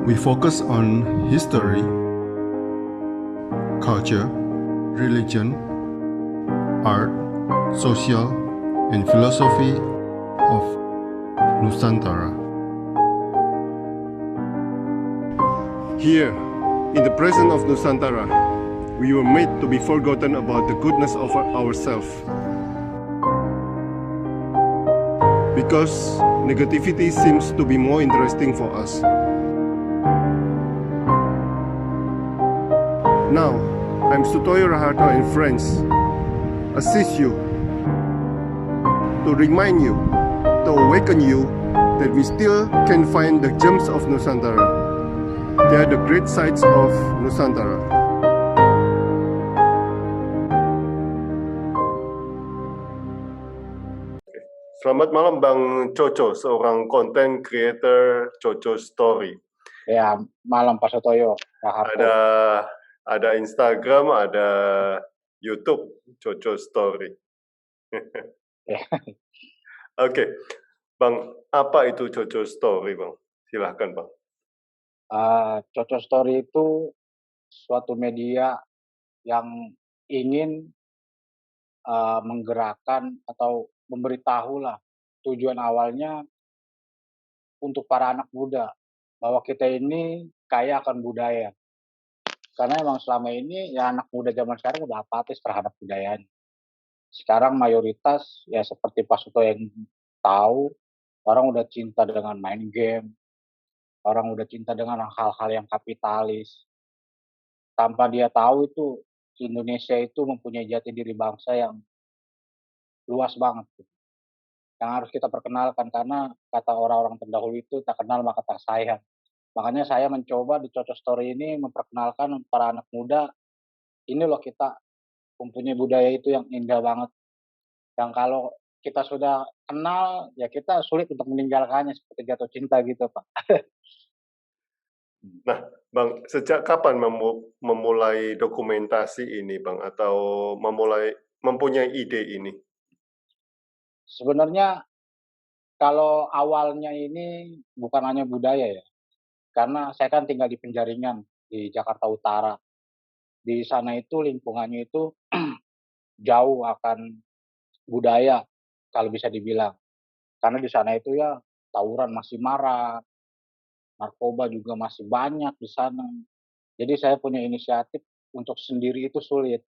We focus on history, culture, religion, art, social, and philosophy of Nusantara. Here, in the presence of Nusantara, we were made to be forgotten about the goodness of ourselves. Because negativity seems to be more interesting for us. Now, I'm Sutoyo Raharto and friends assist you to remind you, to awaken you that we still can find the gems of Nusantara. They are the great sights of Nusantara. Selamat malam Bang Coco, seorang content creator Coco Story. Ya, malam Pak Sotoyo. Ada Instagram, ada YouTube Coco Story. Oke, Bang, apa itu Coco Story, Bang? Silahkan, Bang. Coco Story itu suatu media yang ingin menggerakkan atau memberitahu lah tujuan awalnya untuk para anak muda bahwa kita ini kaya akan budaya. Karena emang selama ini ya anak muda zaman sekarang udah apatis terhadap budayanya. Sekarang mayoritas ya seperti Pak Suto yang tahu, orang udah cinta dengan main game, orang udah cinta dengan hal-hal yang kapitalis. Tanpa dia tahu itu Indonesia itu mempunyai jati diri bangsa yang luas banget. Yang harus kita perkenalkan karena kata orang-orang terdahulu itu tak kenal maka tak sayang. Makanya saya mencoba di Coco Story ini memperkenalkan para anak muda, ini loh kita mempunyai budaya itu yang indah banget. Yang kalau kita sudah kenal, ya kita sulit untuk meninggalkannya seperti jatuh cinta gitu, Pak. Nah, Bang, sejak kapan memulai dokumentasi ini, Bang? Atau mempunyai ide ini? Sebenarnya kalau awalnya ini bukan hanya budaya ya, karena saya kan tinggal di Penjaringan, di Jakarta Utara. Di sana itu lingkungannya itu jauh akan budaya, kalau bisa dibilang. Karena di sana itu ya tawuran masih marak, narkoba juga masih banyak di sana. Jadi saya punya inisiatif untuk sendiri itu sulit.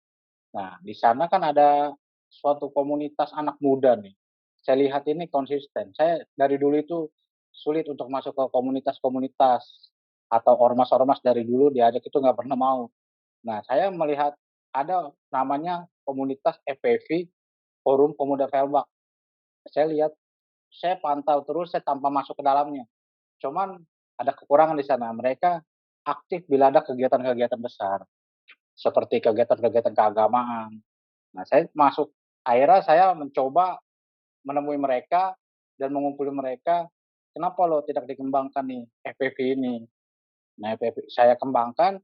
Nah, di sana kan ada suatu komunitas anak muda nih. Saya lihat ini konsisten. Saya dari dulu itu sulit untuk masuk ke komunitas-komunitas atau ormas-ormas dari dulu diajak itu nggak pernah mau. Nah, saya melihat ada namanya komunitas FPV, Forum Pemuda Velbak. Saya lihat, saya pantau terus, saya tanpa masuk ke dalamnya. Cuman ada kekurangan di sana. Mereka aktif bila ada kegiatan-kegiatan besar, seperti kegiatan-kegiatan keagamaan. Nah, saya masuk. Akhirnya saya mencoba menemui mereka dan mengumpuli mereka. Kenapa lo tidak dikembangkan nih FPV ini? Nah, FPV saya kembangkan.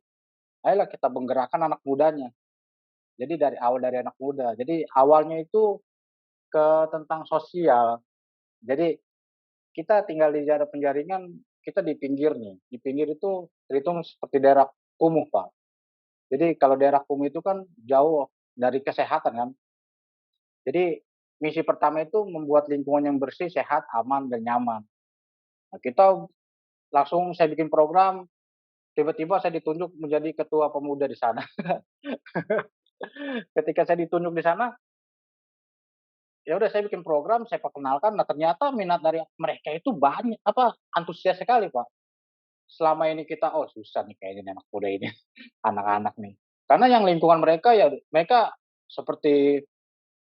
Ayolah kita menggerakkan anak mudanya. Jadi dari awal dari anak muda. Jadi awalnya itu tentang sosial. Jadi kita tinggal di daerah Penjaringan, kita di pinggir nih. Di pinggir itu terhitung seperti daerah kumuh, Pak. Jadi kalau daerah kumuh itu kan jauh dari kesehatan kan. Jadi misi pertama itu membuat lingkungan yang bersih, sehat, aman, dan nyaman. Nah, kita langsung saya bikin program, tiba-tiba saya ditunjuk menjadi ketua pemuda di sana. Ketika saya ditunjuk di sana, ya udah saya bikin program, saya perkenalkan. Nah ternyata minat dari mereka itu banyak, antusias sekali Pak. Selama ini kita, oh susah nih kayaknya anak muda ini, anak-anak nih. Karena yang lingkungan mereka ya, mereka seperti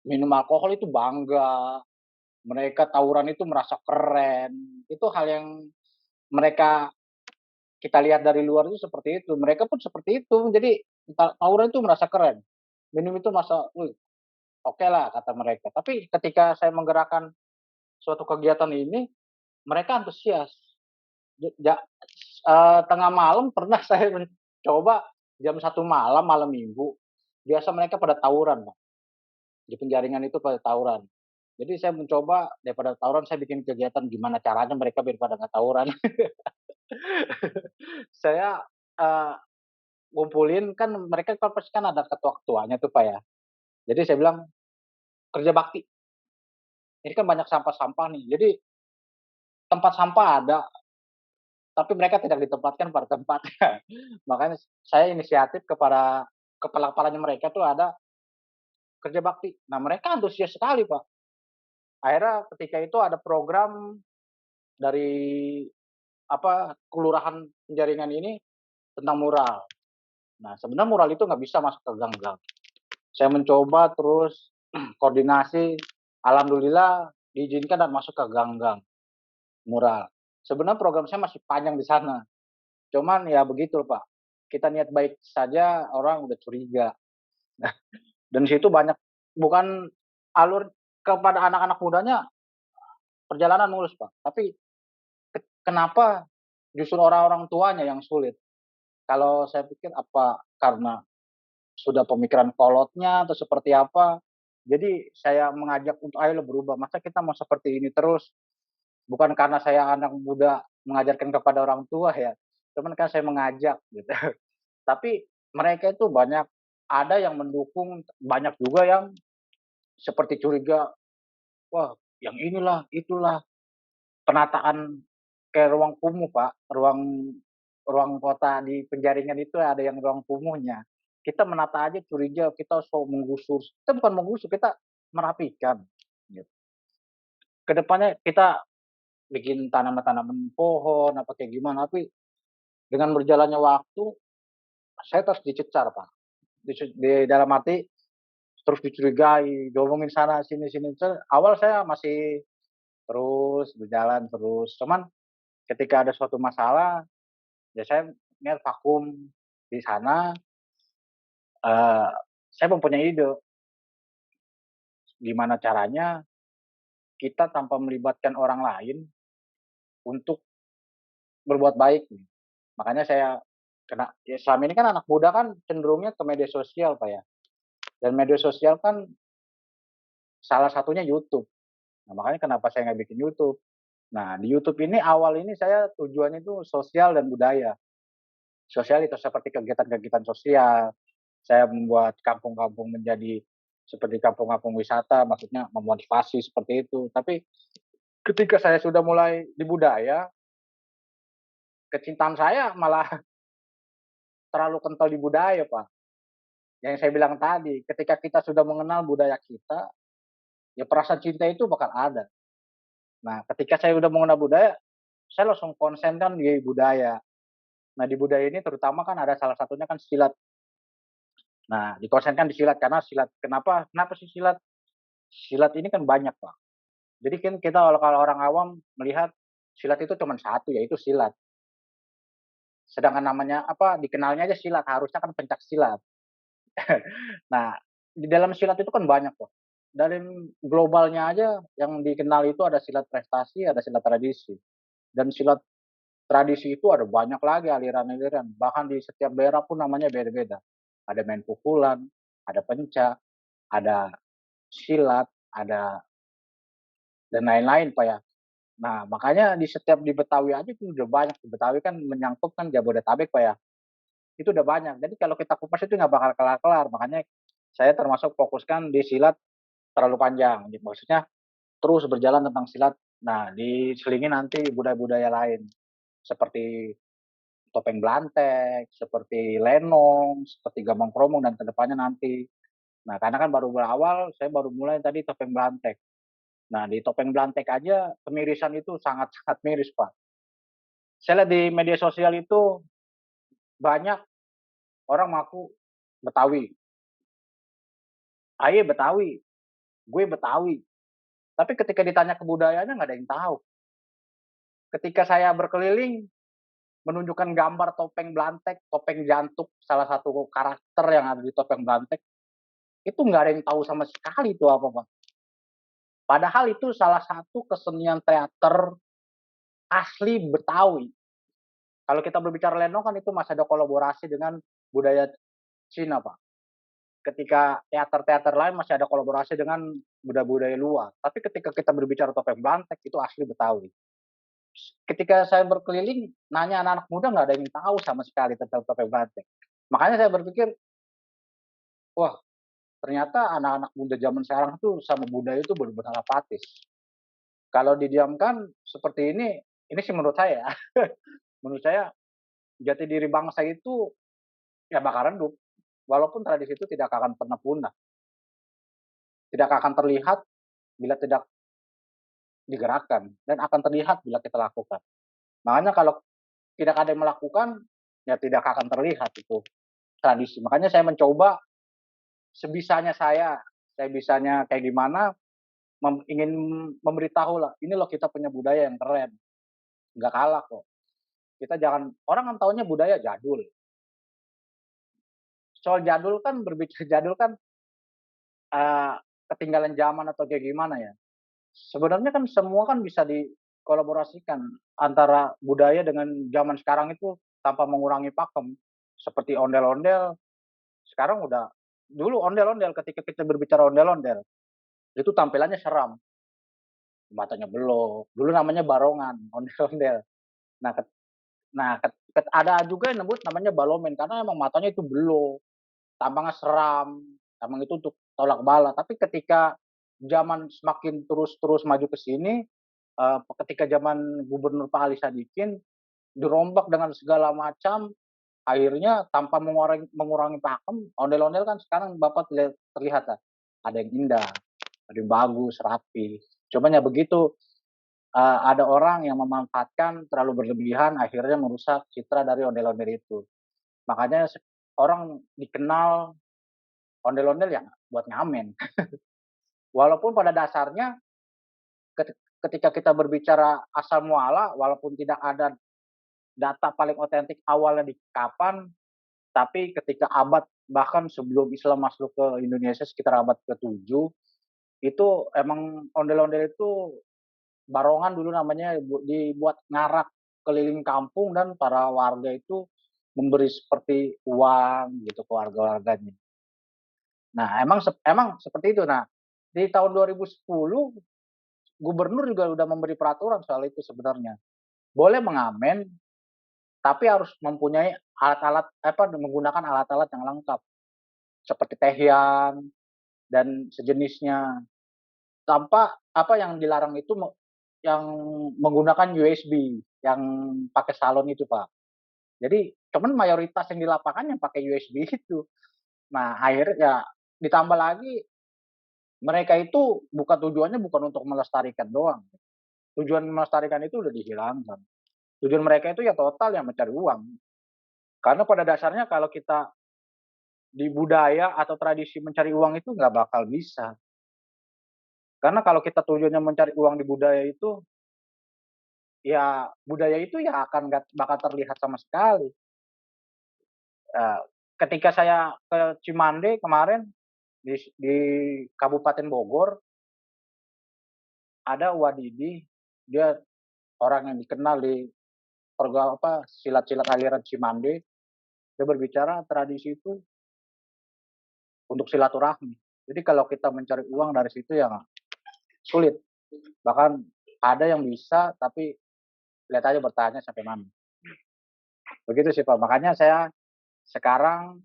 minum alkohol itu bangga, mereka tawuran itu merasa keren. Itu hal yang mereka kita lihat dari luar itu seperti itu. Mereka pun seperti itu. Jadi tawuran itu merasa keren. Minum itu merasa, oke lah kata mereka. Tapi ketika saya menggerakkan suatu kegiatan ini, mereka antusias. Tengah malam pernah saya mencoba jam 1 malam, malam minggu. Biasa mereka pada tawuran, Pak. Di Penjaringan itu pada tawuran. Jadi saya mencoba daripada tawuran, saya bikin kegiatan gimana caranya mereka biar pada nggak tawuran. Saya, eee, ngumpulin kan mereka kan pasti kan ada ketua-ketuanya tuh, Pak, ya. Jadi saya bilang, "Kerja bakti, ini kan banyak sampah-sampah nih, jadi tempat sampah ada, tapi mereka tidak ditempatkan pada tempatnya." Makanya saya inisiatif kepada kepala-kepalanya mereka tuh ada kerja bakti. Nah, mereka antusias sekali, Pak. Akhirnya ketika itu ada program dari, kelurahan Penjaringan ini tentang mural. Nah, sebenarnya mural itu nggak bisa masuk ke gang-gang. Saya mencoba terus koordinasi, alhamdulillah diizinkan dan masuk ke gang-gang mural. Sebenarnya program saya masih panjang di sana, cuman ya begitu, Pak, kita niat baik saja orang udah curiga. Nah, dan di situ banyak bukan alur kepada anak-anak mudanya perjalanan mulus, Pak, tapi kenapa justru orang-orang tuanya yang sulit? Kalau saya pikir apa karena sudah pemikiran kolotnya atau seperti apa. Jadi saya mengajak untuk, "Ayolah berubah, masa kita mau seperti ini terus?" Bukan karena saya anak muda mengajarkan kepada orang tua ya, cuman kan saya mengajak gitu. Tapi mereka itu banyak, ada yang mendukung, banyak juga yang seperti curiga, "Wah, yang inilah, itulah." Penataan kayak ruang kumuh, Pak, ruang ruang kota di Penjaringan itu ada yang ruang kumuhnya. Kita menata aja curiga, kita sok menggusur. Kita bukan menggusur, kita merapikan, gitu. Ke depannya kita bikin tanaman-tanaman pohon, apa kayak gimana, tapi dengan berjalannya waktu, saya terus dicecar, Pak. Di dalam arti terus dicurigai, diomongin sana sini sini. Awal saya masih terus berjalan terus, cuman ketika ada suatu masalah, ya saya niat vakum di sana, eee, saya mempunyai ide, gimana caranya kita tanpa melibatkan orang lain untuk berbuat baik nih. Makanya saya ya selama ini kan anak muda kan cenderungnya ke media sosial, Pak, ya, dan media sosial kan salah satunya YouTube. Nah, makanya kenapa saya nggak bikin YouTube. Nah, di YouTube ini awal ini saya tujuannya itu sosial dan budaya. Sosial itu seperti kegiatan-kegiatan sosial, saya membuat kampung-kampung menjadi seperti kampung-kampung wisata, maksudnya memotivasi seperti itu. Tapi ketika saya sudah mulai di budaya, kecintaan saya malah terlalu kental di budaya, Pak. Yang saya bilang tadi, ketika kita sudah mengenal budaya kita, ya perasaan cinta itu bakal ada. Nah, ketika saya sudah mengenal budaya, saya langsung konsen kan di budaya. Nah, di budaya ini terutama kan ada salah satunya kan silat. Nah, dikonsenkan di silat karena silat kenapa kenapa sih silat? Silat ini kan banyak, Pak. Jadi kan kita kalau kalau orang awam melihat silat itu cuma satu, yaitu silat. Sedangkan namanya apa, dikenalnya aja silat, harusnya kan pencak silat. Nah, di dalam silat itu kan banyak, Pak. Dari globalnya aja yang dikenal itu ada silat prestasi, ada silat tradisi. Dan silat tradisi itu ada banyak lagi aliran-aliran, bahkan di setiap daerah pun namanya beda-beda. Ada main pukulan, ada pencak, ada silat, ada dan lain-lain, Pak, ya. Nah, makanya di Betawi aja itu udah banyak, di Betawi kan menyangkut kan Jabodetabek, Pak, ya. Itu udah banyak. Jadi kalau kita kupas itu nggak bakal kelar-kelar, makanya saya termasuk fokuskan di silat terlalu panjang. Jadi maksudnya terus berjalan tentang silat, nah diselingi nanti budaya-budaya lain, seperti topeng Blantek, seperti lenong, seperti gambang kromong dan kedepannya nanti. Nah, karena kan baru berawal, saya baru mulai tadi topeng Blantek. Nah, di topeng Blantek aja kemirisan itu sangat-sangat miris, Pak. Saya lihat di media sosial itu banyak orang mengaku Betawi, "Aye Betawi, gue Betawi." Tapi ketika ditanya kebudayaannya nggak ada yang tahu. Ketika saya berkeliling menunjukkan gambar topeng Blantek, topeng jantuk, salah satu karakter yang ada di topeng Blantek, itu nggak ada yang tahu sama sekali itu apa, Pak. Padahal itu salah satu kesenian teater asli Betawi. Kalau kita berbicara lenong kan itu masih ada kolaborasi dengan budaya Cina, Pak. Ketika teater-teater lain masih ada kolaborasi dengan budaya-budaya luar. Tapi ketika kita berbicara topeng Blantek itu asli Betawi. ketika saya berkeliling, nanya anak-anak muda nggak ada yang tahu sama sekali tentang topeng Batek. Makanya saya berpikir, wah ternyata anak-anak muda zaman sekarang tuh sama budaya itu benar-benar apatis. Kalau didiamkan seperti ini sih menurut saya. Menurut saya jati diri bangsa itu ya bakal redup. Walaupun tradisi itu tidak akan pernah punah, tidak akan terlihat bila tidak digerakkan dan akan terlihat bila kita lakukan. Makanya kalau tidak ada yang melakukan, ya tidak akan terlihat itu tradisi. Makanya saya mencoba sebisanya saya bisanya kayak gimana, ingin memberitahu lah, ini loh kita punya budaya yang keren, nggak kalah kok. Kita jangan, orang kan taunya budaya jadul. Soal jadul kan, berbicara jadul kan eh, ketinggalan zaman atau kayak gimana ya. Sebenarnya kan semua kan bisa dikolaborasikan antara budaya dengan zaman sekarang itu tanpa mengurangi pakem. Seperti ondel-ondel, sekarang udah, dulu ondel-ondel ketika kita berbicara ondel-ondel, itu tampilannya seram, matanya belok. Dulu namanya barongan, ondel-ondel. Nah, ada juga yang nyebut namanya balomen karena emang matanya itu belok, tampangnya seram, emang itu untuk tolak bala. Tapi ketika zaman semakin terus maju ke sini, ketika zaman Gubernur Pak Ali Sadikin dirombak dengan segala macam, akhirnya tanpa mengurangi pakem, ondel-ondel kan sekarang Bapak terlihat lah, ada yang indah, ada yang bagus, rapi. Cuman ya begitu, ada orang yang memanfaatkan terlalu berlebihan, akhirnya merusak citra dari ondel-ondel itu. Makanya orang dikenal ondel-ondel yang buat ngamen. Walaupun pada dasarnya ketika kita berbicara asal muala, walaupun tidak ada data paling otentik awalnya di kapan, tapi ketika abad bahkan sebelum Islam masuk ke Indonesia sekitar abad ke-7, itu emang ondel-ondel itu barongan dulu namanya, dibuat ngarak keliling kampung dan para warga itu memberi seperti uang gitu ke warga-warganya. Nah, emang seperti itu. Nah, di tahun 2010 gubernur juga udah memberi peraturan soal itu sebenarnya. Boleh mengamen, tapi harus mempunyai alat-alat menggunakan alat-alat yang lengkap seperti tehian dan sejenisnya. Tanpa yang dilarang itu yang menggunakan USB yang pakai salon itu, Pak. Jadi cuman mayoritas yang di lapangan yang pakai USB itu. Nah, akhirnya ya ditambah lagi mereka itu tujuannya bukan untuk melestarikan doang. Tujuan melestarikan itu udah dihilangkan. Tujuan mereka itu ya total yang mencari uang. Karena pada dasarnya kalau kita di budaya atau tradisi mencari uang itu nggak bakal bisa. Karena kalau kita tujuannya mencari uang di budaya itu, ya budaya itu ya akan nggak bakal terlihat sama sekali. Eh, ketika saya ke Cimande kemarin di Kabupaten Bogor, ada Wadidi, dia orang yang dikenal di silat-silat aliran Cimande. Dia berbicara tradisi itu untuk silaturahmi. Jadi kalau kita mencari uang dari situ ya sulit. Bahkan ada yang bisa, tapi lihat aja bertanya sampai mana. Begitu sih Pak. Makanya saya sekarang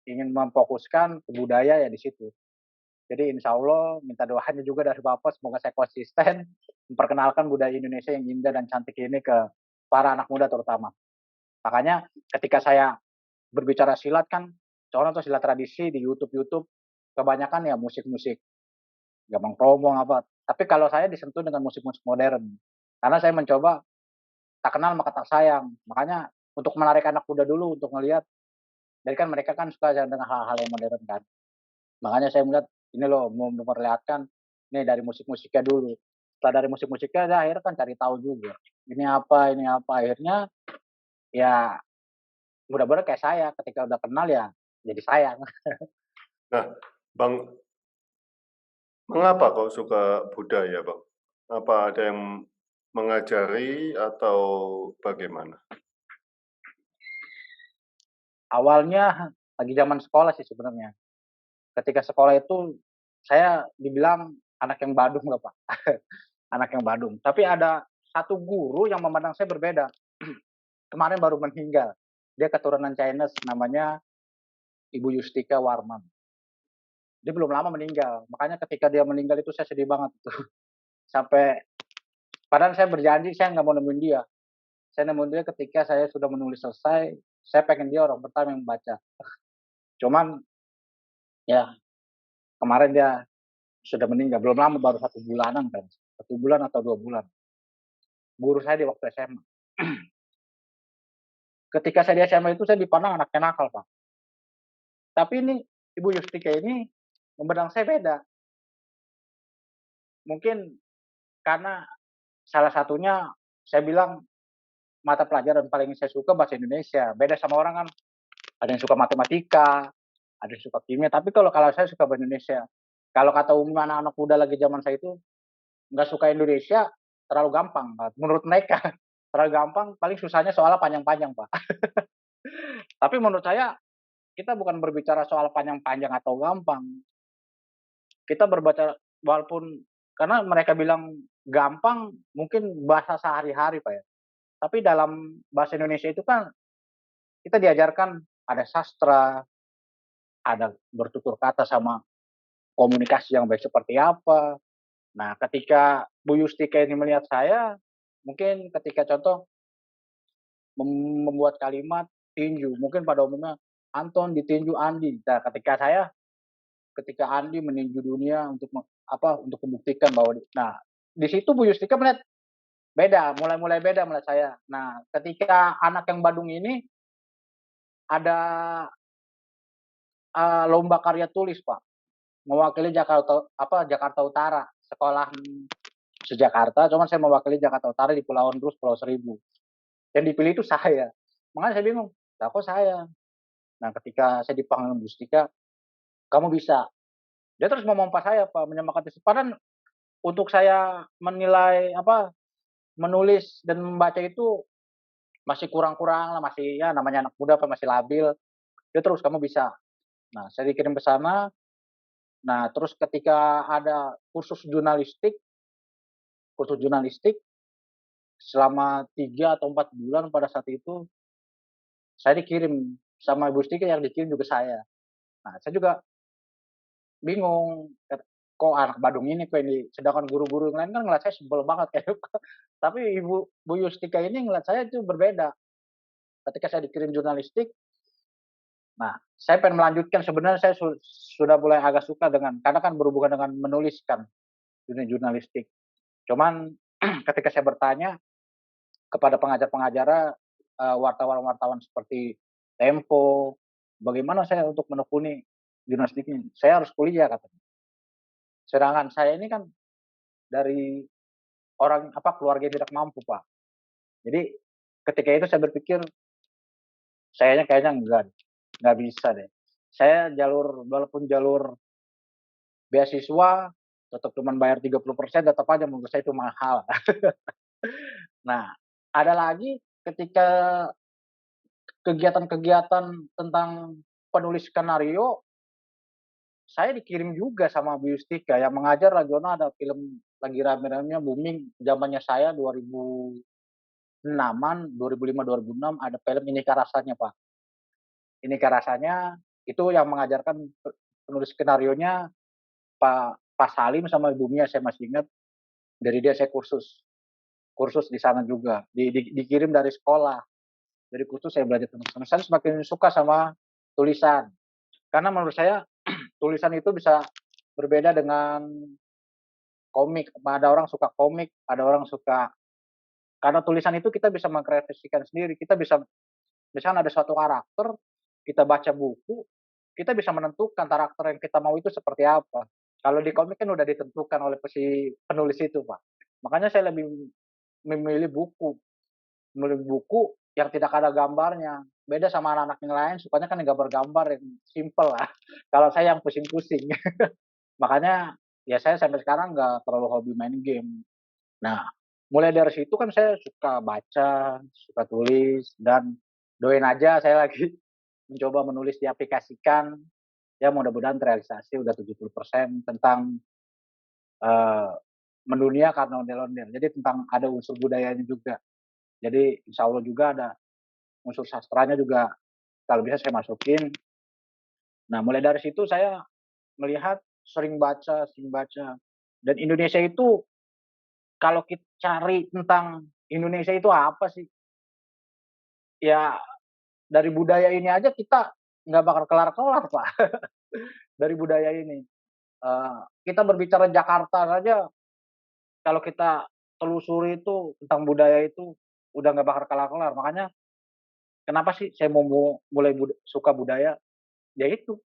ingin memfokuskan ke budaya ya di situ. Jadi insya Allah minta doanya juga dari Bapak, semoga saya konsisten memperkenalkan budaya Indonesia yang indah dan cantik ini ke para anak muda terutama. Makanya ketika saya berbicara silat kan, contoh silat tradisi di YouTube, kebanyakan ya musik-musik, gampang promo apa. Tapi kalau saya disentuh dengan musik-musik modern. Karena saya mencoba tak kenal maka tak sayang. Makanya untuk menarik anak muda dulu untuk melihat, jadi kan mereka kan suka dengan hal-hal yang modern kan. Makanya saya melihat ini loh mau memperlihatkan ini dari musik-musiknya dulu. Setelah dari musik-musiknya akhirnya kan cari tahu juga. Ini apa. Akhirnya ya mudah-mudahan kayak saya ketika udah kenal ya jadi sayang. Nah, Bang, mengapa kok suka budaya, Bang? Apa ada yang mengajari atau bagaimana? Awalnya lagi zaman sekolah sih sebenarnya. Ketika sekolah itu saya dibilang anak yang badung loh Pak. Anak yang badung. Tapi ada satu guru yang memandang saya berbeda. Kemarin baru meninggal. Dia keturunan Chinese, namanya Ibu Yustika Warman. Dia belum lama meninggal. Makanya ketika dia meninggal itu saya sedih banget tuh. Sampai padahal saya berjanji saya nggak mau nemuin dia. Saya nemuin dia ketika saya sudah menulis selesai. Saya pengen dia orang pertama yang membaca. Cuman ya kemarin dia sudah meninggal. Belum lama, baru 1 bulanan kan. 1 bulan atau 2 bulan. Guru saya di waktu SMA. Ketika saya di SMA itu saya dipandang anaknya nakal, Pak. Tapi ini Ibu Yustika ini memandang saya beda. Mungkin karena salah satunya saya bilang mata pelajaran paling saya suka bahasa Indonesia. Beda sama orang kan, ada yang suka matematika, ada yang suka kimia. Tapi kalau saya suka bahasa Indonesia. Kalau kata umum anak-anak muda lagi zaman saya itu nggak suka Indonesia, terlalu gampang, Pak. Menurut mereka terlalu gampang. Paling susahnya soalnya panjang-panjang, Pak. Tapi menurut saya kita bukan berbicara soal panjang-panjang atau gampang. Kita berbaca walaupun karena mereka bilang gampang, mungkin bahasa sehari-hari, Pak, ya. Tapi dalam bahasa Indonesia itu kan kita diajarkan ada sastra, ada bertutur kata sama komunikasi yang baik seperti apa. Nah, ketika Bu Yustika ini melihat saya, mungkin ketika contoh membuat kalimat tinju, mungkin pada umumnya Anton ditinju Andi. Nah, ketika Andi meninju dunia untuk untuk membuktikan bahwa nah, di situ Bu Yustika melihat beda, mulai beda melihat saya. Nah, ketika anak yang Badung ini ada lomba karya tulis, Pak, mewakili Jakarta Utara, sekolah se-Jakarta, cuman saya mewakili Jakarta Utara di Pulauan Rus, Pulau Seribu. Yang dipilih itu saya. Makanya saya bingung, lah kok saya? Nah, ketika saya dipanggil Bu Yustika, kamu bisa. Dia terus memompa saya, Pak, menyemangati. Padahal untuk saya menilai menulis dan membaca itu masih kurang-kurang lah, masih ya namanya anak muda masih labil. Dia terus kamu bisa. Nah, saya dikirim ke sana. Nah, terus ketika ada kursus jurnalistik selama 3 atau 4 bulan pada saat itu saya dikirim sama Ibu Stika, yang dikirim juga saya. Nah, saya juga bingung, kok anak Badung ini kok ini, sedangkan guru-guru yang lain kan ngeliat saya sebel banget kayak tapi Bu Yustika ini ngeliat saya itu berbeda. Ketika saya dikirim jurnalistik, nah saya pengen melanjutkan, sebenarnya saya sudah mulai agak suka karena kan berhubungan dengan menuliskan dunia jurnalistik. Cuman ketika saya bertanya kepada pengajar-pengajar, wartawan-wartawan seperti Tempo, bagaimana saya untuk menekuni jurnalistik ini? Saya harus kuliah katanya. Sedangkan saya ini kan dari keluarga yang tidak mampu, Pak. Jadi ketika itu saya berpikir kayaknya nggak bisa deh. Saya walaupun jalur beasiswa tetap cuma bayar 30%, tetap aja menurut saya itu mahal. Nah, ada lagi ketika kegiatan-kegiatan tentang penulis skenario, saya dikirim juga sama Bu Yustika yang mengajar regional. Ada film lagi rame-ramenya booming zamannya saya 2006-an, 2005, 2006 ada film Inikah Rasanya, Pak. Inikah Rasanya itu yang mengajarkan penulis skenarionya Pak Salim sama Ibu Mia, saya masih ingat. Dari dia saya kursus di sana juga. Dikirim dari sekolah. Dari kursus saya belajar tentang saya semakin suka sama tulisan. Karena menurut saya tulisan itu bisa berbeda dengan komik. Ada orang suka komik, ada orang suka, karena tulisan itu kita bisa mengkreasikan sendiri. Kita bisa, misalnya ada suatu karakter, kita baca buku, kita bisa menentukan karakter yang kita mau itu seperti apa. Kalau di komik kan udah ditentukan oleh si penulis itu, Pak. Makanya saya lebih memilih buku yang tidak ada gambarnya. Beda sama anak-anak yang lain, sukanya kan gambar-gambar yang simple lah. Kalau saya yang pusing-pusing. Makanya ya saya sampai sekarang nggak terlalu hobi main game. Nah, mulai dari situ kan saya suka baca, suka tulis, dan doain aja saya lagi mencoba menulis diaplikasikan. Ya mudah-mudahan terrealisasi udah 70% tentang mendunia karena ondel-ondel. Jadi tentang ada unsur budayanya juga. Jadi insya Allah juga ada unsur sastranya juga kalau bisa saya masukin. Nah mulai dari situ saya melihat sering baca. Dan Indonesia itu kalau kita cari tentang Indonesia itu apa sih? Ya dari budaya ini aja kita nggak bakal kelar-kelar Pak. Dari budaya ini. Kita berbicara Jakarta saja kalau kita telusuri itu tentang budaya itu udah nggak bakal kelar-kelar. Makanya kenapa sih saya mau mulai suka budaya? Ya itu,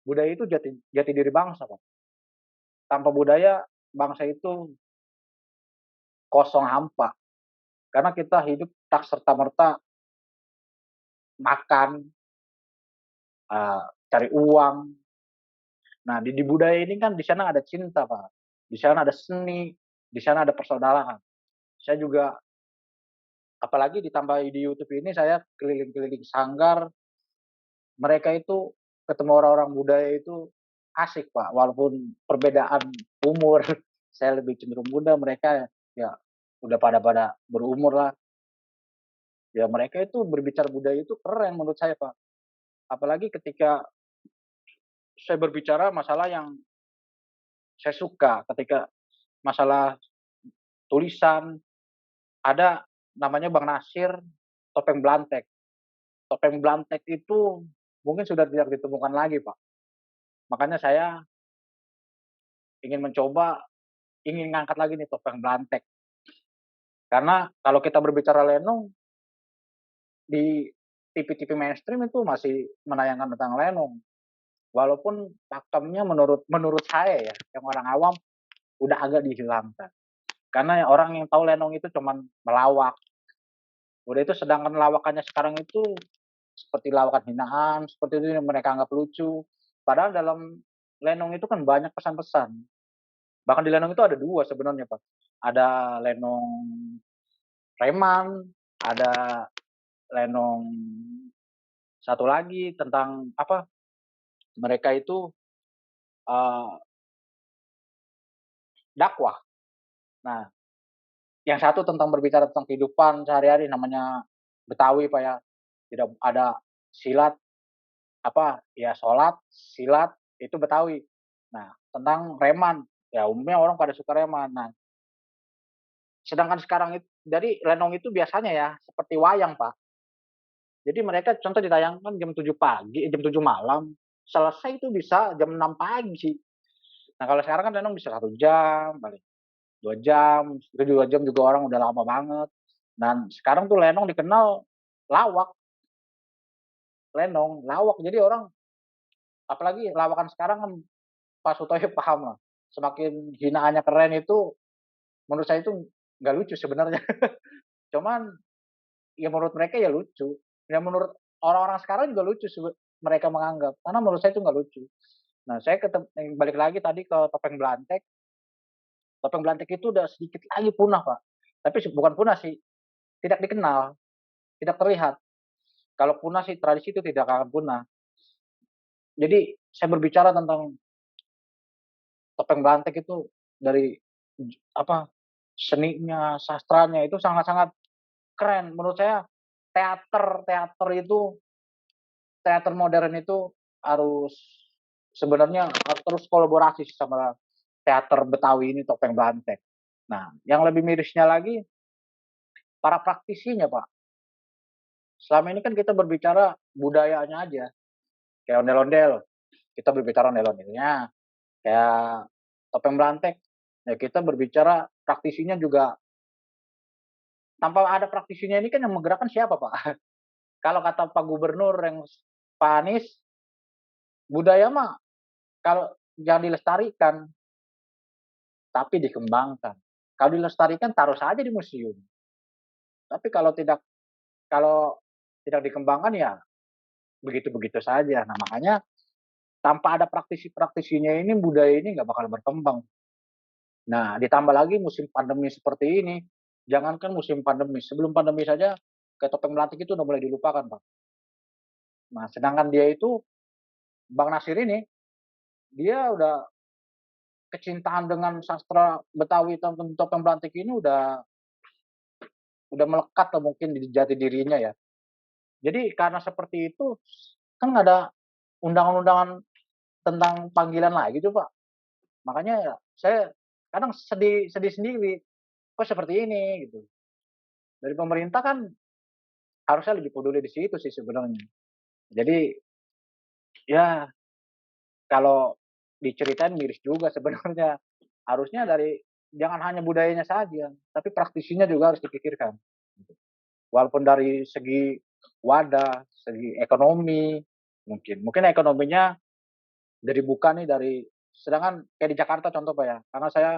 budaya itu jati jati diri bangsa, Pak. Tanpa budaya, bangsa itu kosong hampa. Karena kita hidup tak serta-merta makan, cari uang. Nah, di budaya ini kan di sana ada cinta, Pak. Di sana ada seni, di sana ada persaudaraan. Saya juga apalagi ditambah di YouTube ini saya keliling-keliling sanggar, mereka itu ketemu orang-orang budaya itu asik, Pak. Walaupun perbedaan umur, saya lebih cenderung muda, mereka ya udah pada berumur lah. Ya mereka itu berbicara budaya itu keren menurut saya, Pak. Apalagi ketika saya berbicara masalah yang saya suka, ketika masalah tulisan, ada namanya Bang Nasir, topeng Blantek. Topeng Blantek itu mungkin sudah tidak ditemukan lagi, Pak. Makanya saya ingin mencoba, ingin ngangkat lagi nih topeng Blantek. Karena kalau kita berbicara lenong, di TV-TV mainstream itu masih menayangkan tentang lenong. Walaupun pakemnya menurut menurut saya ya, yang orang awam udah agak dihilangkan. Karena orang yang tahu lenong itu cuman melawak. Udah itu sedangkan lawakannya sekarang itu seperti lawakan hinaan, seperti itu yang mereka anggap lucu. Padahal dalam lenong itu kan banyak pesan-pesan. Bahkan di lenong itu ada dua sebenarnya, Pak. Ada lenong preman, ada lenong satu lagi tentang apa? Mereka itu dakwah. Nah, yang satu tentang berbicara tentang kehidupan sehari-hari namanya Betawi, Pak ya. Tidak ada silat apa ya sholat, silat itu Betawi. Nah, tentang reman, ya umumnya orang pada suka reman. Nah, sedangkan sekarang itu jadi lenong itu biasanya ya seperti wayang, Pak. Jadi mereka contoh ditayangkan jam 7 pagi, jam 7 malam, selesai itu bisa jam 6 pagi. Nah, kalau sekarang kan lenong bisa 1 jam, paling 2 jam, itu 2 jam juga orang udah lama banget. Dan sekarang tuh lenong dikenal lawak, lenong, lawak. Jadi orang apalagi lawakan sekarang kan Pak Sutoyo paham lah. Semakin hinaannya keren itu menurut saya itu nggak lucu sebenarnya. Cuman ya menurut mereka ya lucu. Ya menurut orang-orang sekarang juga lucu mereka menganggap. Karena menurut saya itu nggak lucu. Nah saya balik lagi tadi ke topeng Belantek. Topeng Belantek itu udah sedikit lagi punah Pak. Tapi bukan punah sih, tidak dikenal, tidak terlihat. Kalau punah sih tradisi itu tidak akan punah. Jadi saya berbicara tentang topeng Belantek itu dari apa seninya, sastranya itu sangat-sangat keren. Menurut saya teater itu teater modern itu harus sebenarnya terus kolaborasi sama teater Betawi ini topeng Belantek. Nah, yang lebih mirisnya lagi para praktisinya, Pak. Selama ini kan kita berbicara budayanya aja, kayak ondel-ondel. Kita berbicara ondel-ondelnya, kayak topeng Belantek. Ya kita berbicara praktisinya juga tanpa ada praktisinya ini kan yang menggerakkan siapa, Pak? Kalau kata Pak Gubernur yang Pak Anies, budaya mah kalau jangan dilestarikan, tapi dikembangkan. Kalau dilestarikan taruh saja di museum. Tapi kalau tidak dikembangkan ya begitu-begitu saja. Nah makanya tanpa ada praktisi-praktisinya ini budaya ini nggak bakal berkembang. Nah ditambah lagi musim pandemi seperti ini, jangankan musim pandemi, sebelum pandemi saja kayak topeng Melantik itu udah mulai dilupakan, Pak. Nah sedangkan dia itu Bang Nasir ini dia udah kecintaan dengan sastra Betawi Topeng Belantik ini udah melekat lah mungkin di jati dirinya ya. Jadi karena seperti itu, kan nggak ada undangan-undangan tentang panggilan lagi tuh Pak. Makanya ya saya kadang sedih sedih sendiri, kok seperti ini gitu. Dari pemerintah kan harusnya lebih peduli di situ sih sebenarnya. Jadi ya kalau diceritain miris juga sebenarnya. Harusnya jangan hanya budayanya saja, tapi praktisinya juga harus dipikirkan. Walaupun dari segi wadah, segi ekonomi, mungkin ekonominya dari buka nih sedangkan kayak di Jakarta contoh Pak ya, karena saya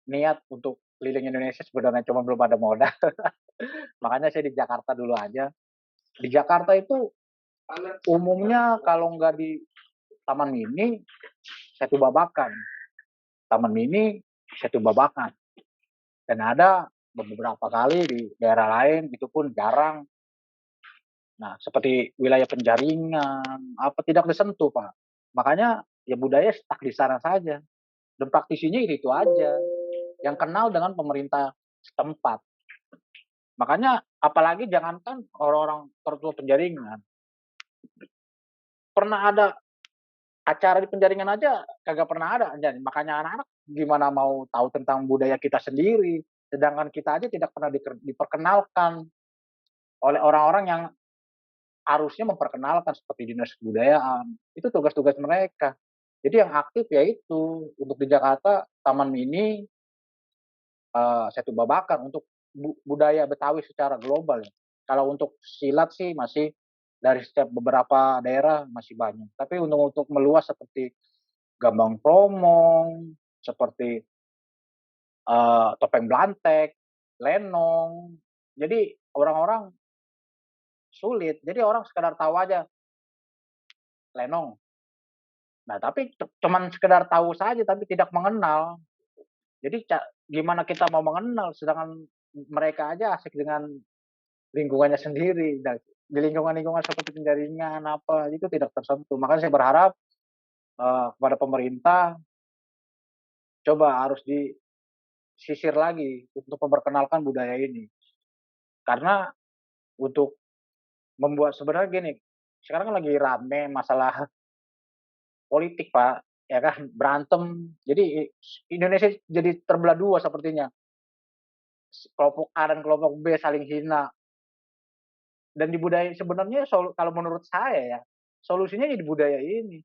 niat untuk keliling Indonesia sebenarnya cuma belum ada modal. Makanya saya di Jakarta dulu aja. Di Jakarta itu umumnya kalau nggak di Taman Mini, Setu Babakan. Taman Mini, Setu Babakan. Dan ada beberapa kali di daerah lain, itu pun jarang. Nah, seperti wilayah Penjaringan, apa tidak disentuh, Pak. Makanya ya budaya stuck di sana saja. Dan praktisinya itu aja. Yang kenal dengan pemerintah setempat. Makanya apalagi jangankan orang-orang tertua Penjaringan. Pernah ada acara di Penjaringan aja kagak pernah ada. Jadi, makanya anak-anak gimana mau tahu tentang budaya kita sendiri. Sedangkan kita aja tidak pernah diperkenalkan oleh orang-orang yang harusnya memperkenalkan seperti dinas kebudayaan. Itu tugas-tugas mereka. Jadi yang aktif ya itu untuk di Jakarta Taman Mini, Setu Babakan untuk budaya Betawi secara global ya. Kalau untuk silat sih masih dari setiap beberapa daerah masih banyak. Tapi untuk meluas seperti Gambang Kromong, seperti Topeng Blantek, Lenong. Jadi orang-orang sulit. Jadi orang sekedar tahu aja Lenong. Nah, tapi cuman sekedar tahu saja tapi tidak mengenal. Jadi gimana kita mau mengenal sedangkan mereka aja asik dengan lingkungannya sendiri. Dan di lingkungan-lingkungan seperti Penjaringan apa itu tidak tersentuh. Makanya saya berharap kepada pemerintah coba harus disisir lagi untuk memperkenalkan budaya ini. Karena untuk membuat sebenarnya gini, sekarang kan lagi rame masalah politik Pak, ya kan berantem. Jadi Indonesia jadi terbelah dua sepertinya. Kelompok A dan kelompok B saling hina. Dan di budaya sebenarnya kalau menurut saya ya, solusinya di budaya ini.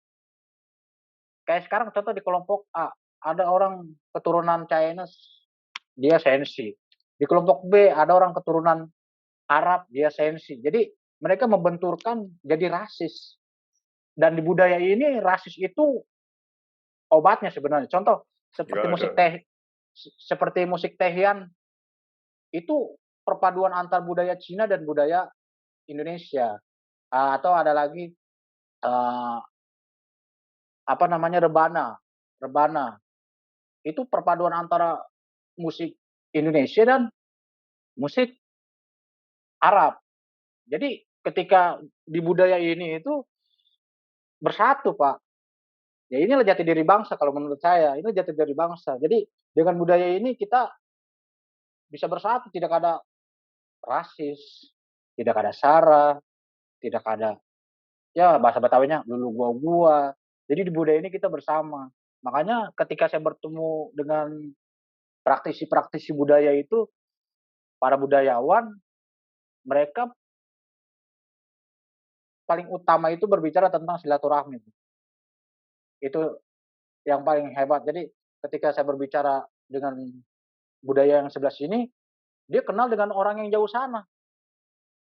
Kayak sekarang contoh di kelompok A, ada orang keturunan Chinese, dia sensi. Di kelompok B ada orang keturunan Arab, dia sensi. Jadi mereka membenturkan jadi rasis. Dan di budaya ini rasis itu obatnya sebenarnya. Contoh seperti musik tehian itu perpaduan antar budaya Cina dan budaya Indonesia. Atau ada lagi apa namanya rebana. Itu perpaduan antara musik Indonesia dan musik Arab. Jadi ketika di budaya ini itu bersatu, Pak. Ya inilah jati diri bangsa kalau menurut saya. Ini jati diri bangsa. Jadi dengan budaya ini kita bisa bersatu, tidak ada rasis, tidak ada sara, tidak ada ya bahasa Betawinya lulu gua. Jadi di budaya ini kita bersama. Makanya ketika saya bertemu dengan praktisi-praktisi budaya itu, para budayawan, mereka paling utama itu berbicara tentang silaturahmi. Itu yang paling hebat. Jadi ketika saya berbicara dengan budaya yang sebelah sini, dia kenal dengan orang yang jauh sana.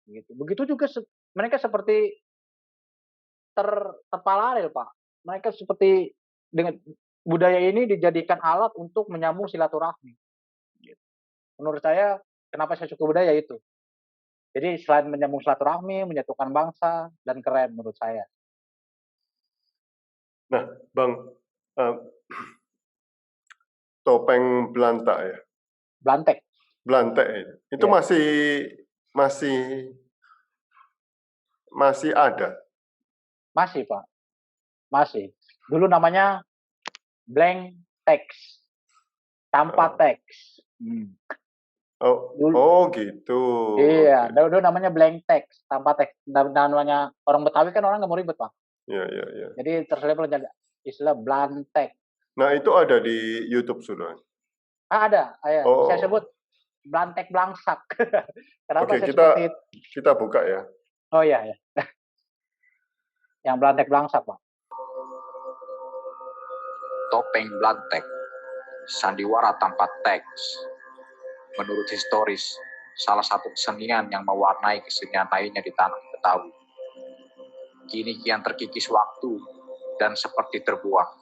Gitu. Begitu juga mereka seperti terparalel, Pak. Mereka seperti dengan budaya ini dijadikan alat untuk menyambung silaturahmi. Gitu. Menurut saya, kenapa saya suka budaya itu? Jadi selain menyambung silaturahmi, menyatukan bangsa, dan keren menurut saya. Nah, Bang, topeng Belantak ya? Blantek. Itu Ya. masih ada? Masih, Pak. Masih. Dulu namanya Blank teks, tanpa Oh. teks. Oh, Dulu, oh gitu. iya, Oke. dulu namanya blank text, tanpa teks. Namanya orang Betawi kan orang nggak mau ribet, Pak. Ya, ya, ya. Jadi terselip jadi istilah blank text. Nah, itu ada di YouTube sudah. Ada, saya Oh, sebut blantek blangsak. Kenapa oke, saya seperti itu? kita buka ya. Oh iya, ya. Yang blantek blangsak, Pak. Topeng Blantek, sandiwara tanpa teks. Menurut historis, salah satu kesenian yang mewarnai kesenian lainnya di tanah Betawi. Kini kian terkikis waktu dan seperti terbuang.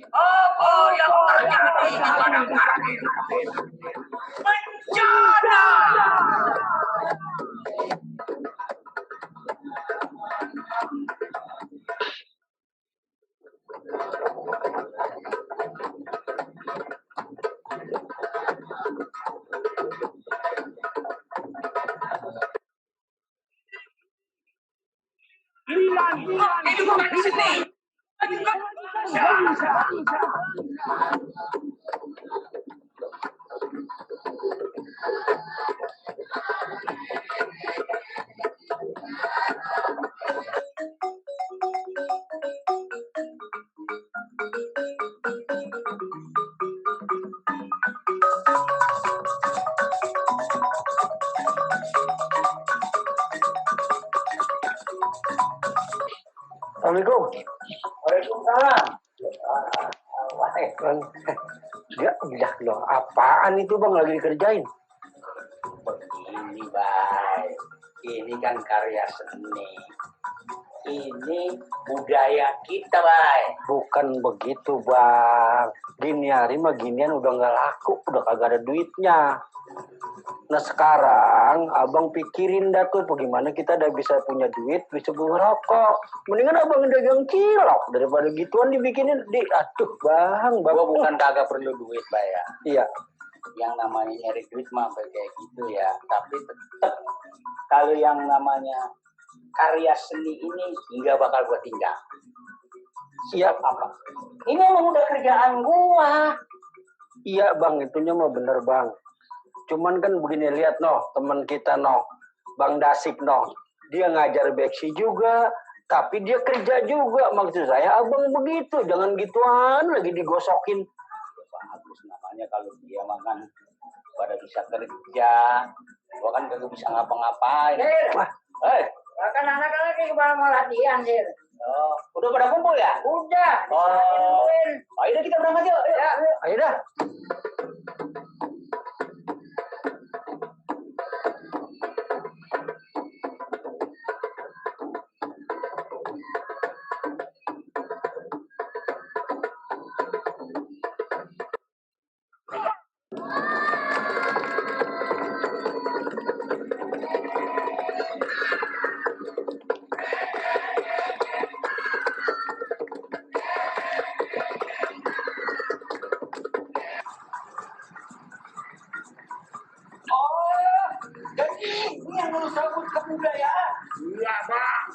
Apa yang terjadi di padang pasir? Bencana! Hidupkan seni! Hidupkan bangsa! Assalamualaikum. Waalaikumsalam. Ya, udah loh. Apaan itu bang lagi dikerjain? Begini, Bay. Ini kan karya seni. Ini budaya kita, Bay. Bukan begitu bang. Gini hari mah ginian udah nggak laku, udah kagak ada duitnya. Nah sekarang abang pikirin dah tuh bagaimana kita udah bisa punya duit bisa beli rokok. Mendingan abang dagang cilok daripada gituan dibikinin di aduh bang. Gua bukan kagak perlu duit, Bay ya. Iya. Yang namanya nyari duit mah kayak gitu ya. Tapi tetep kalau yang namanya karya seni ini nggak bakal gua tinggal. Siap Apa? Ini emang udah kerjaan gua. Iya bang, itunya mah bener bang. Cuman kan begini lihat noh, teman kita noh, Bang Dasik noh, dia ngajar beksi juga, tapi dia kerja juga. Maksud saya abang begitu, jangan gituan lagi digosokin. Bagus namanya kalau dia makan pada bisa kerja. Gua kan kagak bisa ngapa-ngapain. Kan anak-anak lagi mau latihan, Sir. Oh, udah pada kumpul ya? Udah. Oh, ayo kita berangkat yuk. Ya. Ayo dah. Ini yang mau sabut kebudayaan. Iya, Bang.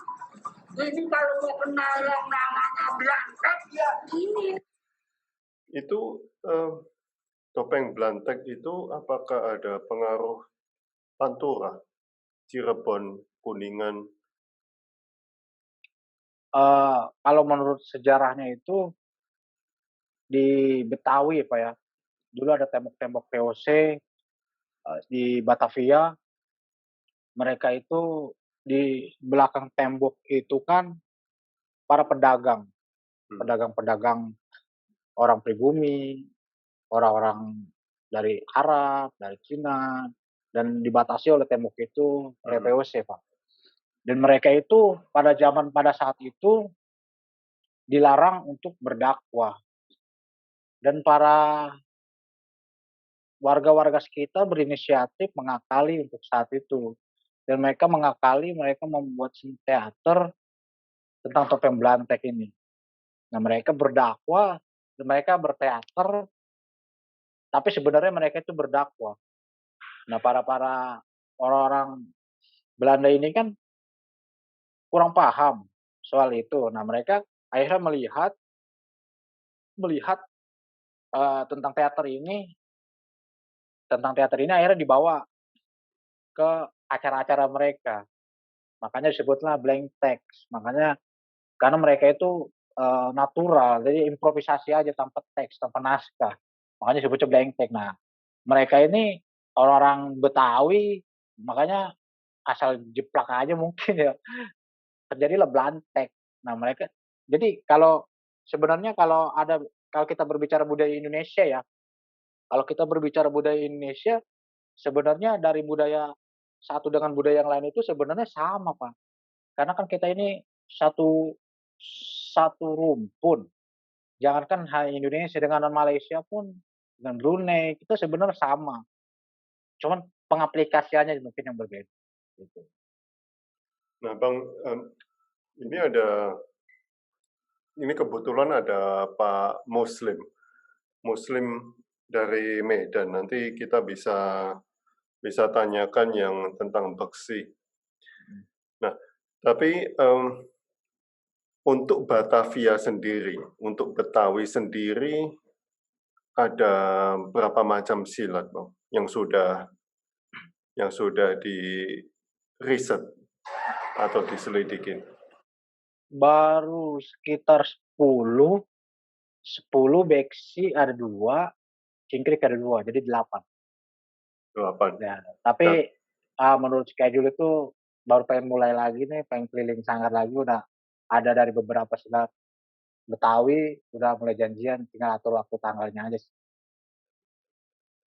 Ini kalau mau kenal yang namanya Blantek ya ini. Itu topeng Blantek itu apakah ada pengaruh Pantura, Cirebon, Kuningan? Kalau menurut sejarahnya itu di Betawi, Pak ya. Dulu ada tembok-tembok VOC di Batavia. Mereka itu di belakang tembok itu kan para pedagang, pedagang-pedagang orang pribumi, orang-orang dari Arab, dari Cina, dan dibatasi oleh tembok itu oleh VOC, Pak. Dan mereka itu pada saat itu dilarang untuk berdakwah. Dan para warga-warga sekitar berinisiatif mengakali untuk saat itu. Dan mereka membuat seni teater tentang topeng belantek ini. Nah, mereka berdakwah, mereka berteater, tapi sebenarnya mereka itu berdakwah. Nah, para orang-orang Belanda ini kan kurang paham soal itu. Nah, mereka akhirnya melihat tentang teater ini akhirnya dibawa ke acara-acara mereka. Makanya disebutlah blank text. Makanya karena mereka itu natural, jadi improvisasi aja tanpa teks, tanpa naskah. Makanya disebutnya blank text. Nah, mereka ini orang-orang Betawi, makanya asal jeplak aja mungkin ya. Terjadilah blantek. Nah, mereka jadi sebenarnya kalau kita berbicara budaya Indonesia ya, kalau kita berbicara budaya Indonesia, sebenarnya dari budaya satu dengan budaya yang lain itu sebenarnya sama, Pak. Karena kan kita ini satu satu rumpun. Jangankan hanya Indonesia, dengan Malaysia pun, dengan Brunei, kita sebenarnya sama. Cuman pengaplikasiannya mungkin yang berbeda. Gitu. Nah, Bang, ini kebetulan ada Pak Muslim dari Medan. Nanti kita bisa tanyakan yang tentang beksi. Nah, tapi untuk Batavia sendiri, untuk Betawi sendiri, ada berapa macam silat, Bang, yang sudah di riset atau diselidikin? Baru sekitar 10 beksi ada 2, cingkrik ada 2, jadi 8. 8. Ya, tapi menurut schedule itu baru pengen mulai lagi nih, pengen keliling Sanggar lagi, udah ada dari beberapa silat Betawi, udah mulai janjian, tinggal atur waktu tanggalnya aja sih.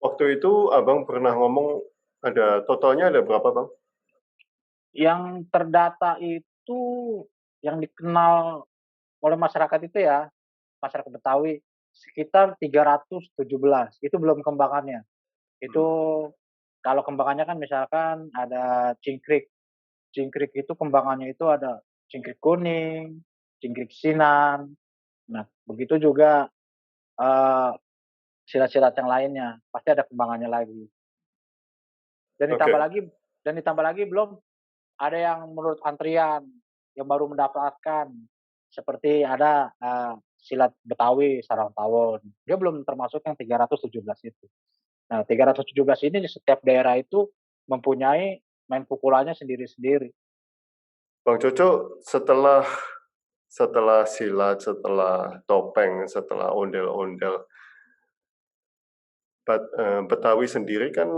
Waktu itu Abang pernah ngomong totalnya ada berapa, Bang? Yang terdata itu, yang dikenal oleh masyarakat itu ya, masyarakat Betawi, sekitar 317. Itu belum kembangannya. Itu kalau kembangannya kan misalkan ada cingkrik. Cingkrik itu kembangannya itu ada cingkrik kuning, cingkrik sinan. Nah, begitu juga silat-silat yang lainnya, pasti ada kembangannya lagi. Dan ditambah lagi belum ada yang menurut antrian yang baru mendapatkan, seperti ada silat Betawi sarang tawon. Dia belum termasuk yang 317 itu. Nah, 317 ini di setiap daerah itu mempunyai main pukulannya sendiri-sendiri. Bang Coco, setelah silat, setelah topeng, setelah ondel-ondel, Betawi sendiri kan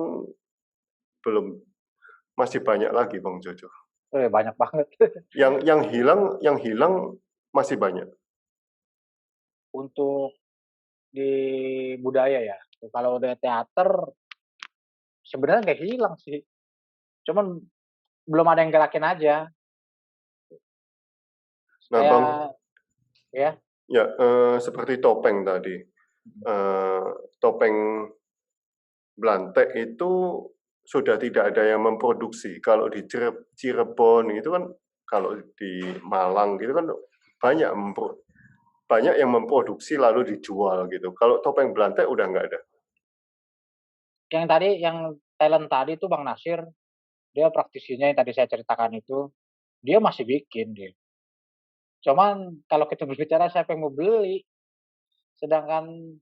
masih banyak lagi, Bang Jojo. Banyak banget. Yang hilang masih banyak. Untuk di budaya ya, kalau udah teater sebenarnya nggak hilang sih, cuman belum ada yang gerakin aja. Nah, Bang, ya seperti topeng tadi, topeng Blantek itu sudah tidak ada yang memproduksi. Kalau di Cirebon itu kan, kalau di Malang gitu kan banyak yang memproduksi lalu dijual gitu. Kalau topeng Blantek udah nggak ada. Yang talent tadi itu Bang Nasir, dia praktisinya yang tadi saya ceritakan itu, dia masih bikin dia. Cuman kalau kita berbicara siapa yang mau beli, sedangkan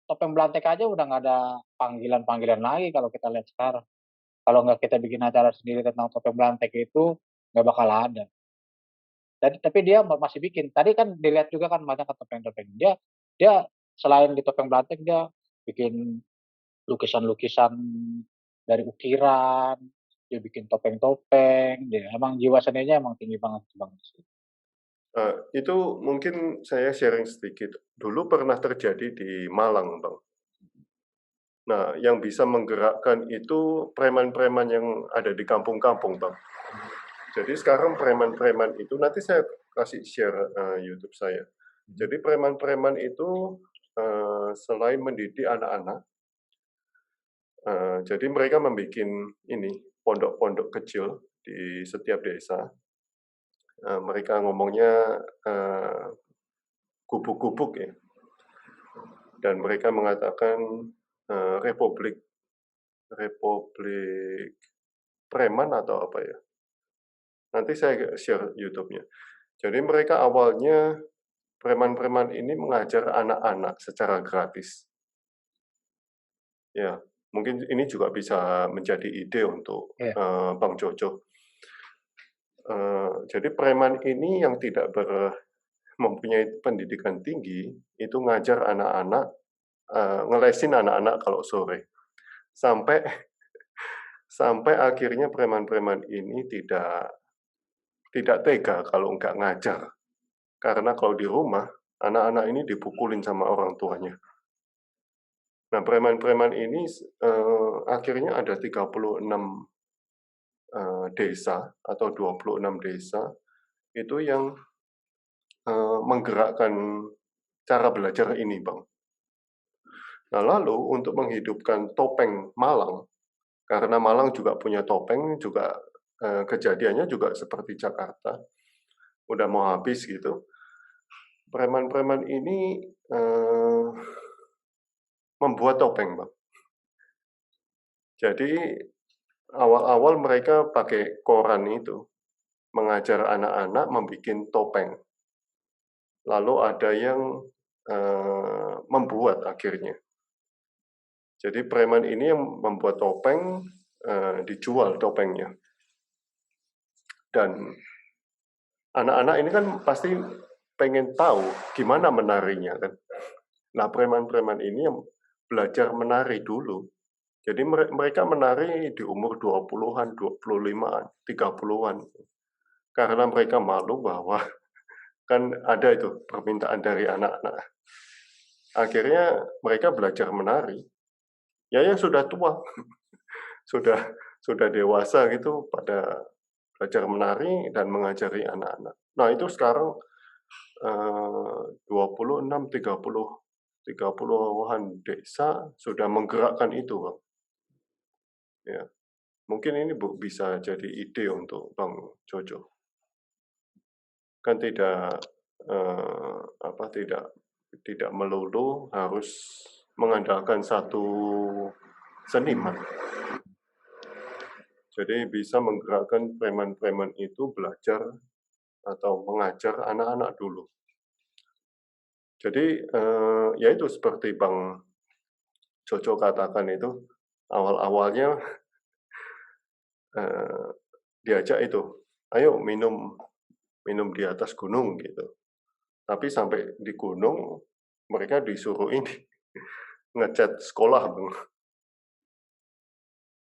topeng Blantek aja udah nggak ada panggilan-panggilan lagi kalau kita lihat sekarang. Kalau nggak kita bikin acara sendiri tentang topeng Blantek itu nggak bakal ada. Tapi dia masih bikin. Tadi kan dilihat juga kan banyak topeng-topeng. Dia selain di topeng Blantek, dia bikin lukisan-lukisan dari ukiran, dia bikin topeng-topeng, dia emang jiwa seninya emang tinggi banget sih. Itu mungkin saya sharing sedikit. Dulu pernah terjadi di Malang, Bang. Nah, yang bisa menggerakkan itu preman-preman yang ada di kampung-kampung, Bang. Jadi sekarang preman-preman itu, nanti saya kasih share YouTube saya. Jadi preman-preman itu selain mendidik anak-anak, jadi mereka membuat ini pondok-pondok kecil di setiap desa. Mereka ngomongnya gubuk-gubuk ya, dan mereka mengatakan republik preman atau apa ya. Nanti saya share YouTube-nya. Jadi mereka awalnya preman-preman ini mengajar anak-anak secara gratis. Ya, mungkin ini juga bisa menjadi ide untuk Bang Jojo. Jadi preman ini yang tidak mempunyai pendidikan tinggi, itu ngajar anak-anak, ngelesin anak-anak kalau sore. Sampai akhirnya preman-preman ini tidak tega kalau nggak ngajar. Karena kalau di rumah, anak-anak ini dipukulin sama orang tuanya. Nah, preman-preman ini akhirnya ada 36 desa atau 26 desa itu yang menggerakkan cara belajar ini, Bang. Nah, lalu untuk menghidupkan topeng Malang, karena Malang juga punya topeng, juga kejadiannya juga seperti Jakarta, udah mau habis gitu. Preman-preman ini membuat topeng, Bang. Jadi awal-awal mereka pakai koran itu, mengajar anak-anak membuat topeng. Lalu ada yang membuat akhirnya. Jadi preman ini yang membuat topeng, dijual topengnya. Dan anak-anak ini kan pasti pengen tahu gimana menarinya kan. Nah, preman-preman ini yang belajar menari dulu. Jadi mereka menari di umur 20-an, 25-an, 30-an. Karena mereka malu bahwa kan ada itu permintaan dari anak-anak. Akhirnya mereka belajar menari. Ya yang sudah tua, sudah dewasa gitu pada belajar menari dan mengajari anak-anak. Nah, itu sekarang 26, 30-an desa sudah menggerakkan itu, Bang. Ya. Mungkin ini bisa jadi ide untuk Bang Jojo. Kan tidak melulu harus mengandalkan satu seniman. Jadi bisa menggerakkan preman-preman itu belajar atau mengajar anak-anak dulu. Jadi ya itu seperti Bang Jojo katakan itu, awal-awalnya diajak itu, ayo minum di atas gunung gitu. Tapi sampai di gunung mereka disuruh ini ngecat sekolah, Bang.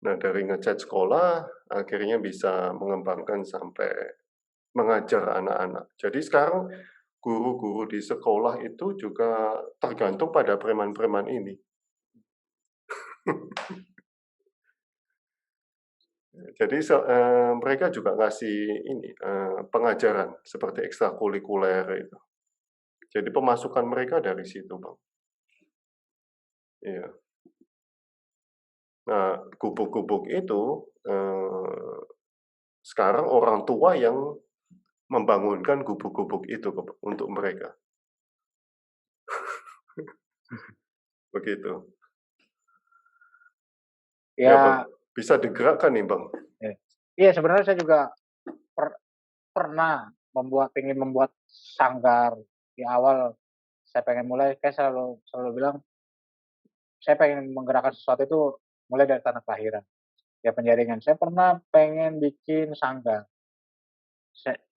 Nah, dari ngecat sekolah akhirnya bisa mengembangkan sampai mengajar anak-anak. Jadi sekarang guru-guru di sekolah itu juga tergantung pada preman-preman ini. Jadi mereka juga ngasih ini pengajaran seperti ekstrakurikuler itu. Jadi pemasukan mereka dari situ, Bang. Iya. Nah, gubuk-gubuk itu sekarang orang tua yang membangunkan gubuk-gubuk itu untuk mereka. Begitu. Ya, Bang. Bisa digerakkan nih, Bang. Iya, sebenarnya saya juga pernah ingin membuat sanggar. Di awal saya pengen mulai, kayak selalu bilang, saya pengen menggerakkan sesuatu itu mulai dari tanah kelahiran. Ya, penjaringan. Saya pernah pengen bikin sanggar.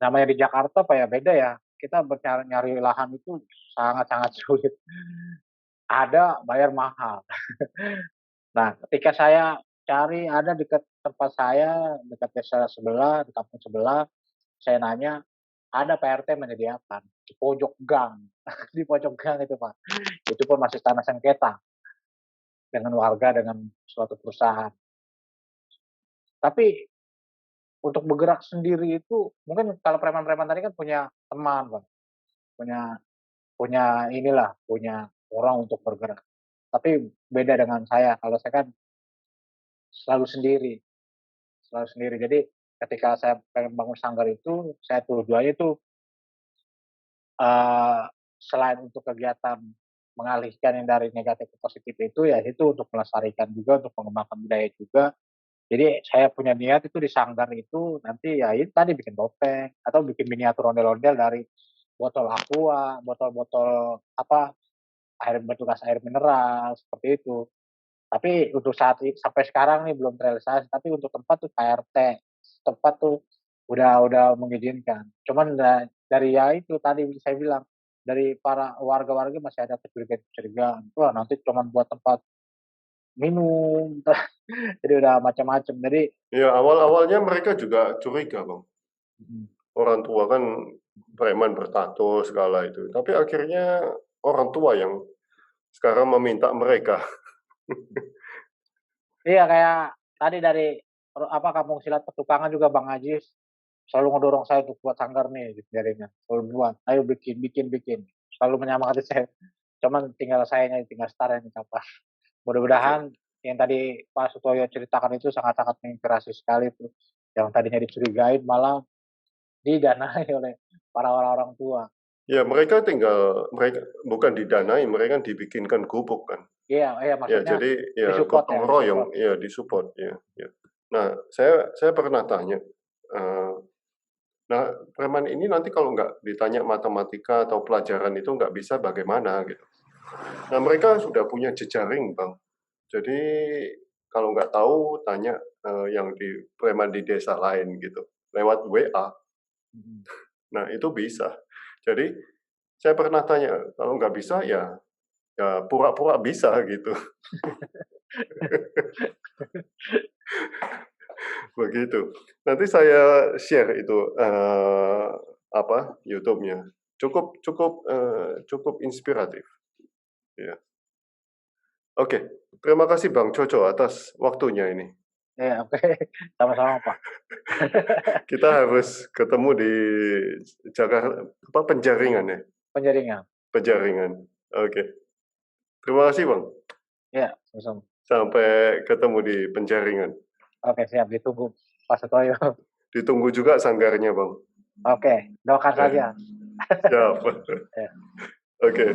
Namanya di Jakarta apa ya, beda ya. Kita nyari lahan itu sangat-sangat sulit. Ada, bayar mahal. Nah, ketika saya cari ada dekat tempat saya, dekat desa sebelah, di kampung sebelah, saya nanya, ada PRT menyediakan di pojok gang, di pojok gang itu Pak. Itu pun masih tanah sengketa dengan warga dengan suatu perusahaan. Tapi untuk bergerak sendiri itu mungkin kalau preman-preman tadi kan punya teman Pak, punya punya inilah, punya orang untuk bergerak. Tapi beda dengan saya, kalau saya kan selalu sendiri, selalu sendiri. Jadi ketika saya pengen bangun sanggar itu, saya tujuannya itu selain untuk kegiatan mengalihkan yang dari negatif ke positif itu, ya itu untuk melestarikan juga, untuk mengembangkan budaya juga. Jadi saya punya niat itu di sanggar itu nanti ya itu tadi bikin topeng atau bikin miniatur ondel-ondel dari botol aqua, botol-botol apa air bekas air mineral seperti itu. Tapi untuk saat ini sampai sekarang nih belum terrealisasi. Tapi untuk tempat tuh KRT, tempat tuh udah mengizinkan. Cuman dari ya itu tadi saya bilang dari para warga-warga masih ada kecurigaan. Wah nanti cuma buat tempat minum, jadi udah macam-macam. Jadi Ya, awal-awalnya mereka juga curiga, Bang. mm, Orang tua kan preman bertato segala itu. Tapi akhirnya orang tua yang sekarang meminta mereka. iya kayak tadi dari kampung silat petukangan juga Bang Ajis selalu ngedorong saya untuk buat sanggar nih gitu jadinya. Selalu buat, ayo bikin. Selalu menyemangati saya. Cuman tinggal start ini kapan. Mudah-mudahan yang tadi Pak Sutoyo ceritakan itu sangat-sangat menginspirasi sekali tuh. Yang tadinya dicurigain malah didanai oleh para orang-orang tua. Ya, mereka bukan didanai, mereka dibikinkan gubuk kan. Iya, Ya, maksudnya jadi ya disupport gotong ya, royong, disupport. ya disupport, ya. Nah, saya pernah tanya, nah preman ini nanti kalau nggak ditanya matematika atau pelajaran itu nggak bisa bagaimana gitu. Nah mereka sudah punya jejaring Bang. Jadi kalau nggak tahu tanya yang di preman di desa lain gitu lewat WA. Mhm. Nah itu bisa. Jadi saya pernah tanya kalau nggak bisa ya pura-pura bisa gitu. Begitu. Nanti saya share itu YouTube-nya. Cukup inspiratif. Ya. Oke, terima kasih Bang Coco atas waktunya ini. Iya, oke. Sama-sama, Pak. Kita harus ketemu di Jakarta, Penjaringan ya? Penjaringan. Penjaringan. Oke. Terima kasih Bang. Iya, sama-sama. Sampai ketemu di Penjaringan. Oke, siap. Ditunggu Pak Sutoyo. Ditunggu juga sanggarnya Bang. Oke, doakan saja. Siap. Ya. Oke.